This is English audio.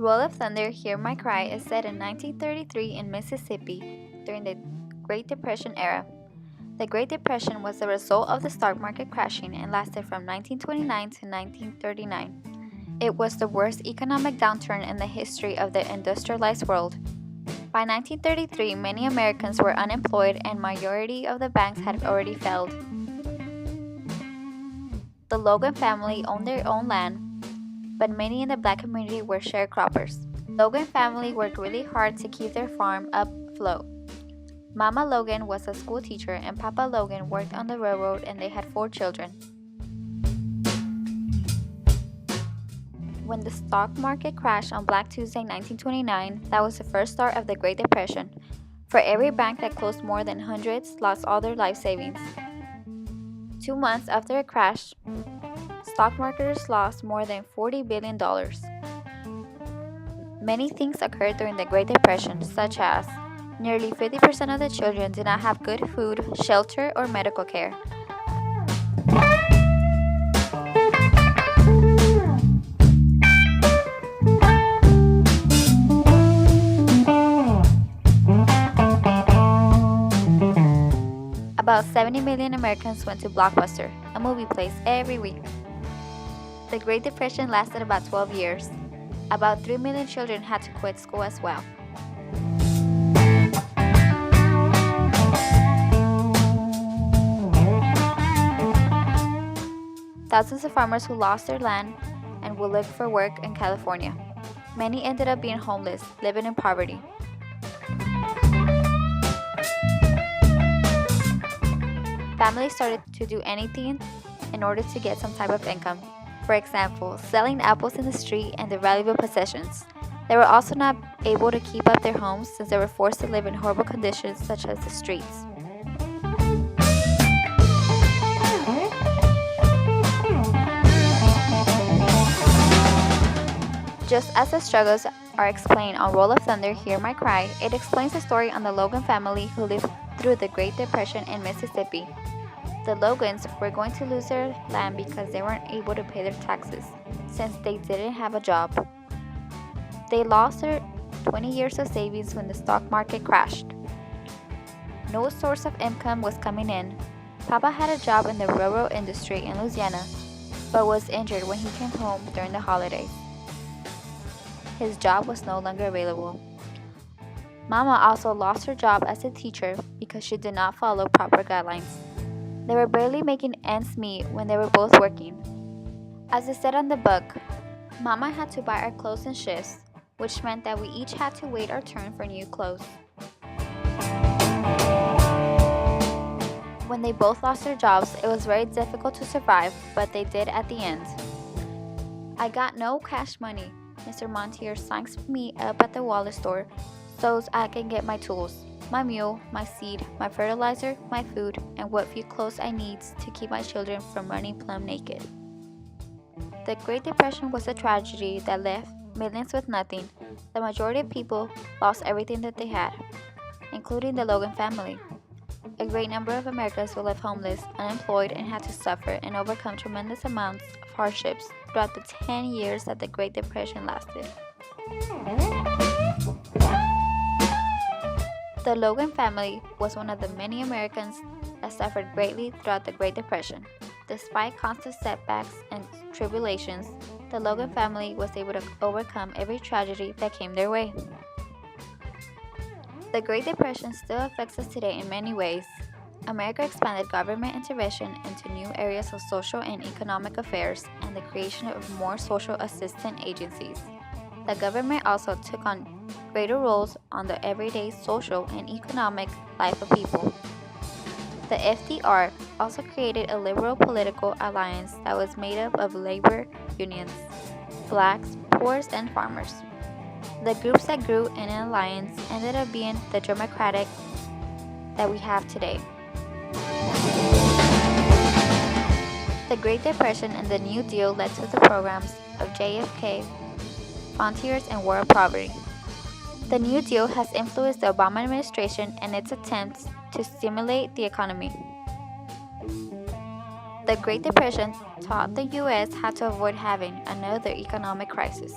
Roll of Thunder, Hear My Cry is set in 1933 in Mississippi during the Great Depression era. The Great Depression was the result of the stock market crashing and lasted from 1929 to 1939. It was the worst economic downturn in the history of the industrialized world. By 1933, many Americans were unemployed and majority of the banks had already failed. The Logan family owned their own land, but many in the black community were sharecroppers. The Logan family worked really hard to keep their farm afloat. Mama Logan was a school teacher and Papa Logan worked on the railroad and they had 4 children. When the stock market crashed on Black Tuesday 1929, that was the first start of the Great Depression. For every bank that closed, more than hundreds lost all their life savings. 2 months after it crashed, stock marketers lost more than $40 billion. Many things occurred during the Great Depression, such as nearly 50% of the children did not have good food, shelter, or medical care. About 70 million Americans went to Blockbuster, a movie place, every week. The Great Depression lasted about 12 years. About 3 million children had to quit school as well. Thousands of farmers who lost their land and would look for work in California. Many ended up being homeless, living in poverty. Families started to do anything in order to get some type of income. For example, selling apples in the street and their valuable possessions. They were also not able to keep up their homes since they were forced to live in horrible conditions such as the streets. Just as the struggles are explained on Roll of Thunder, Hear My Cry, it explains the story on the Logan family who lived through the Great Depression in Mississippi. The Logans were going to lose their land because they weren't able to pay their taxes, since they didn't have a job. They lost their 20 years of savings when the stock market crashed. No source of income was coming in. Papa had a job in the railroad industry in Louisiana, but was injured when he came home during the holidays. His job was no longer available. Mama also lost her job as a teacher because she did not follow proper guidelines. They were barely making ends meet when they were both working. As it said on the book, Mama had to buy our clothes in shifts, which meant that we each had to wait our turn for new clothes. When they both lost their jobs, it was very difficult to survive, but they did at the end. I got no cash money. Mr. Montier signs me up at the Wallace store so I can get my tools, my mule, my seed, my fertilizer, my food, and what few clothes I need to keep my children from running plumb naked. The Great Depression was a tragedy that left millions with nothing. The majority of people lost everything that they had, including the Logan family. A great number of Americans were left homeless, unemployed, and had to suffer and overcome tremendous amounts of hardships throughout the 10 years that the Great Depression lasted. The Logan family was one of the many Americans that suffered greatly throughout the Great Depression. Despite constant setbacks and tribulations, the Logan family was able to overcome every tragedy that came their way. The Great Depression still affects us today in many ways. America expanded government intervention into new areas of social and economic affairs and the creation of more social assistance agencies. The government also took on greater roles on the everyday social and economic life of people. The FDR also created a liberal political alliance that was made up of labor unions, blacks, poor, and farmers. The groups that grew in an alliance ended up being the Democratic that we have today. The Great Depression and the New Deal led to the programs of JFK, frontiers, and war of poverty. The New Deal has influenced the Obama administration and its attempts to stimulate the economy. The Great Depression taught the U.S. how to avoid having another economic crisis.